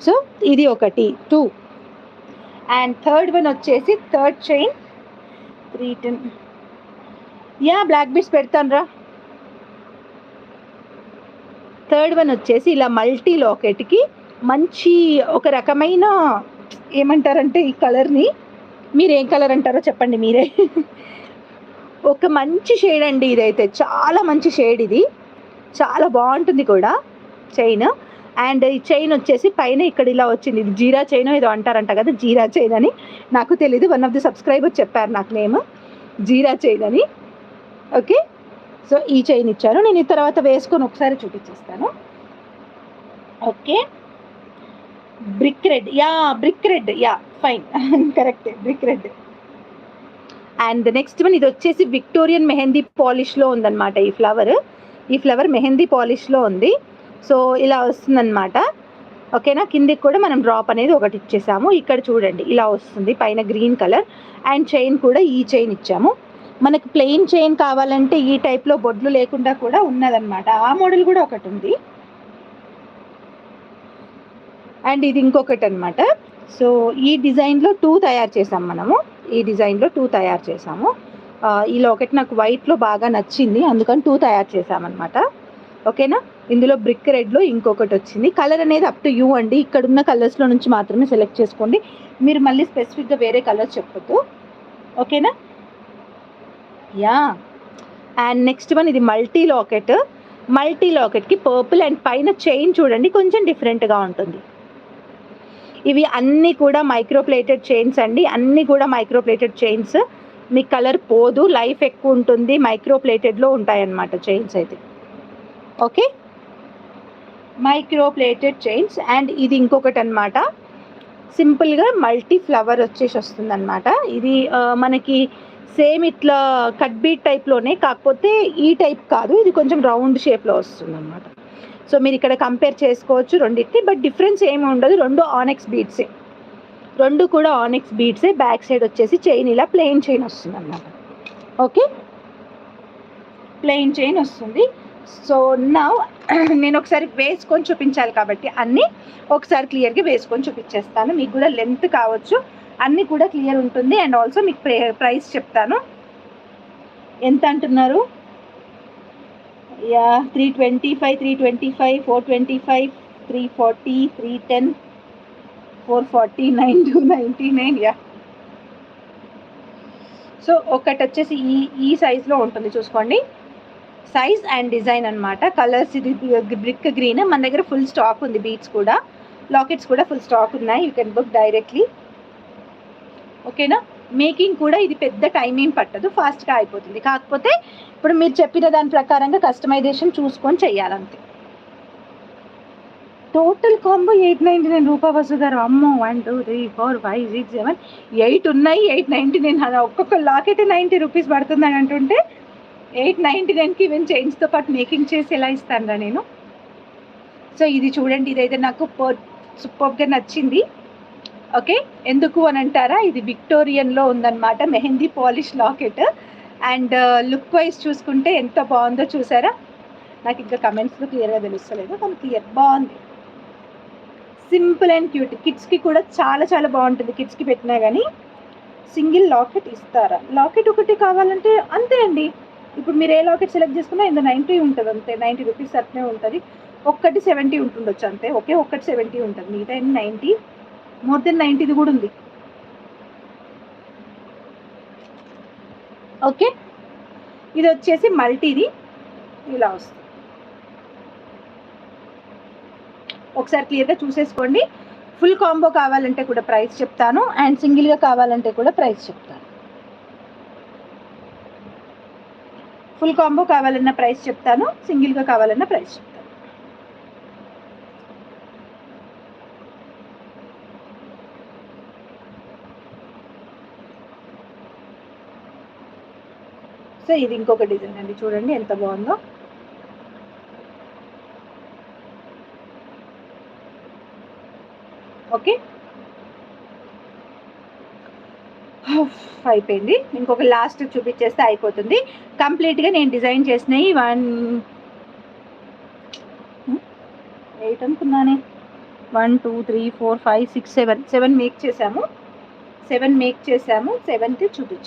So ఇది ఒకటి 2. And third one వచ్చేసి third chain 310. Yeah black beads పెడతాను రా. థర్డ్ వన్ వచ్చేసి ఇలా మల్టీ లాకెట్కి మంచి ఒక రకమైన ఏమంటారంటే ఈ కలర్ని మీరు ఏం కలర్ అంటారో చెప్పండి మీరే. ఒక మంచి షేడ్ అండి ఇదైతే, చాలా మంచి షేడ్, ఇది చాలా బాగుంటుంది కూడా చైన్. అండ్ ఈ చైన్ వచ్చేసి పైన ఇక్కడ ఇలా వచ్చింది, ఇది జీరా చైన్ ఏదో అంటారంట కదా, జీరా చైన్ అని. నాకు తెలీదు, వన్ ఆఫ్ ది సబ్స్క్రైబర్ చెప్పారు నాకు నేమ్ జీరా చైన్ అని. ఓకే, సో ఈ చైన్ ఇచ్చారు. నేను ఈ తర్వాత వేసుకొని ఒకసారి చూపించేస్తాను. Okay, brick red, yeah brick red, yeah fine, correct, brick red. And next one ఇది వచ్చేసి విక్టోరియన్ మెహందీ పాలిష్లో ఉందన్నమాట. ఈ ఫ్లవర్ మెహందీ పాలిష్లో ఉంది. సో ఇలా వస్తుందన్నమాట. ఓకేనా, కిందికి కూడా మనం డ్రాప్ అనేది ఒకటి ఇచ్చేసాము. ఇక్కడ చూడండి ఇలా వస్తుంది, పైన గ్రీన్ కలర్. అండ్ చైన్ కూడా ఈ చైన్ ఇచ్చాము. మనకి ప్లెయిన్ చైన్ కావాలంటే ఈ టైప్లో బొడ్లు లేకుండా కూడా ఉన్నదన్నమాట. ఆ మోడల్ కూడా ఒకటి ఉంది. అండ్ ఇది ఇంకొకటి అనమాట. సో ఈ డిజైన్లో 2 తయారు చేసాం మనము. ఈ డిజైన్లో 2 తయారు చేసాము. ఈ లాకెట్ నాకు వైట్లో బాగా నచ్చింది, అందుకని 2 తయారు చేసామన్నమాట. ఓకేనా, ఇందులో బ్రిక్ రెడ్లో ఇంకొకటి వచ్చింది. కలర్ అనేది అప్ టు యూ అండి, ఇక్కడున్న కలర్స్లో నుంచి మాత్రమే సెలెక్ట్ చేసుకోండి. మీరు మళ్ళీ స్పెసిఫిక్గా వేరే కలర్స్ చెప్పొద్దు. ఓకేనా, యా. అండ్ నెక్స్ట్ వన్ ఇది మల్టీ లాకెట్కి పర్పుల్ అండ్ పైన చైన్ చూడండి కొంచెం డిఫరెంట్గా ఉంటుంది. ఇవి అన్నీ కూడా మైక్రోప్లేటెడ్ చైన్స్ అండి, అన్నీ కూడా మైక్రోప్లేటెడ్ చైన్స్. మీ కలర్ పోదు, లైఫ్ ఎక్కువ ఉంటుంది, మైక్రోప్లేటెడ్లో ఉంటాయన్నమాట చైన్స్ అయితే. Okay, microplated chains. అండ్ ఇది ఇంకొకటి అనమాట, సింపుల్గా మల్టీ ఫ్లవర్ వచ్చేసి వస్తుందన్నమాట. ఇది మనకి సేమ్ ఇట్లా కట్ బీట్ టైప్లోనే, కాకపోతే ఈ టైప్ కాదు, ఇది కొంచెం రౌండ్ షేప్లో వస్తుందన్నమాట. సో మీరు ఇక్కడ కంపేర్ చేసుకోవచ్చు రెండింటిని, బట్ డిఫరెన్స్ ఏమి ఉండదు, రెండు ఆనెక్స్ బీడ్సే, రెండు కూడా ఆనెక్స్ బీడ్సే. బ్యాక్ సైడ్ వచ్చేసి చైన్ ఇలా ప్లెయిన్ చైన్ వస్తుంది అన్నమాట. ఓకే, ప్లెయిన్ చైన్ వస్తుంది. సో నా నేను ఒకసారి వేసుకొని చూపించాలి కాబట్టి అన్నీ ఒకసారి క్లియర్గా వేసుకొని చూపించేస్తాను. మీకు కూడా లెంత్ కావచ్చు, అన్నీ కూడా క్లియర్ ఉంటుంది. అండ్ ఆల్సో మీకు ప్రైస్ చెప్తాను. ఎంత అంటున్నారు? యా 325, 325, 425, 340, 310, 440, 9299. యా, సో ఒకటి వచ్చేసి ఈ సైజ్లో ఉంటుంది చూసుకోండి, సైజ్ అండ్ డిజైన్ అనమాట. కలర్స్ ఇది బ్రిక్ గ్రీన్, మన దగ్గర ఫుల్ స్టాక్ ఉంది. బీడ్స్ కూడా, లాకెట్స్ కూడా ఫుల్ స్టాక్ ఉన్నాయి, యూ కెన్ బుక్ డైరెక్ట్లీ. ఓకేనా, మేకింగ్ కూడా ఇది పెద్ద టైం ఏం పట్టదు, ఫాస్ట్గా అయిపోతుంది. కాకపోతే ఇప్పుడు మీరు చెప్పిన దాని ప్రకారంగా కస్టమైజేషన్ చూసుకొని చెయ్యాలంతే. టోటల్ కాంబో 899 రూపాయ వసు గారు. అమ్మో, 1 2 3 4 5 6 7 8 ఉన్నాయి, 899. ఒక్కొక్క లాకెట్ 90 రూపీస్ పడుతుందని అంటుంటే 899కి ఈవెన్ చైన్స్తో పాటు మేకింగ్ చేసి ఎలా ఇస్తాను రా నేను. సో ఇది చూడండి, ఇదైతే నాకు సూపర్గా నచ్చింది. ఓకే, ఎందుకు అని అంటారా, ఇది విక్టోరియన్లో ఉందన్నమాట, mehndi polish locket. And look wise చూసుకుంటే ఎంత బాగుందో చూసారా. నాకు ఇంకా కమెంట్స్లో క్లియర్గా తెలుస్తలేదు, కానీ క్లియర్ బాగుంది, సింపుల్ అండ్ క్యూట్. కిడ్స్కి కూడా చాలా చాలా బాగుంటుంది, కిడ్స్కి పెట్టినా కానీ. సింగిల్ లాకెట్ ఇస్తారా? లాకెట్ ఒకటి కావాలంటే అంతే అండి. ఇప్పుడు మీరు ఏ లాకెట్ సెలెక్ట్ చేసుకున్నా ఇంత 90 ఉంటుంది, అంతే 90 రూపీస్ అట్నే ఉంటుంది. ఒక్కటి 70 ఉంటుండొచ్చు అంతే. ఓకే, ఒక్కటి 70 ఉంటుంది, మిగతా 90, మోర్ దెన్ 90 కూడా ఉంది. ఓకే, ఇది వచ్చేసి మల్టీది ఇలా వస్తుంది. ఒకసారి క్లియర్గా చూసేసుకోండి. ఫుల్ కాంబో కావాలంటే కూడా ప్రైస్ చెప్తాను, అండ్ సింగిల్గా కావాలంటే కూడా ప్రైస్ చెప్తాను. ఫుల్ కాంబో కావాలన్న ప్రైస్ చెప్తాను, సింగిల్గా కావాలన్న ప్రైస్ చెప్తాను. సో ఇది ఇంకొక డిజైన్ అండి, చూడండి ఎంత బాగుందో. ఓకే, అయిపోయింది. ఇంకొక లాస్ట్ చూపించేస్తే అయిపోతుంది కంప్లీట్గా. నేను డిజైన్ చేసినవి 1 8 అనుకున్నానే, 1 2 3 4 5 6 7 మేక్ చేసాము. 7 మేక్ చేసాము. 7th చూపించండి.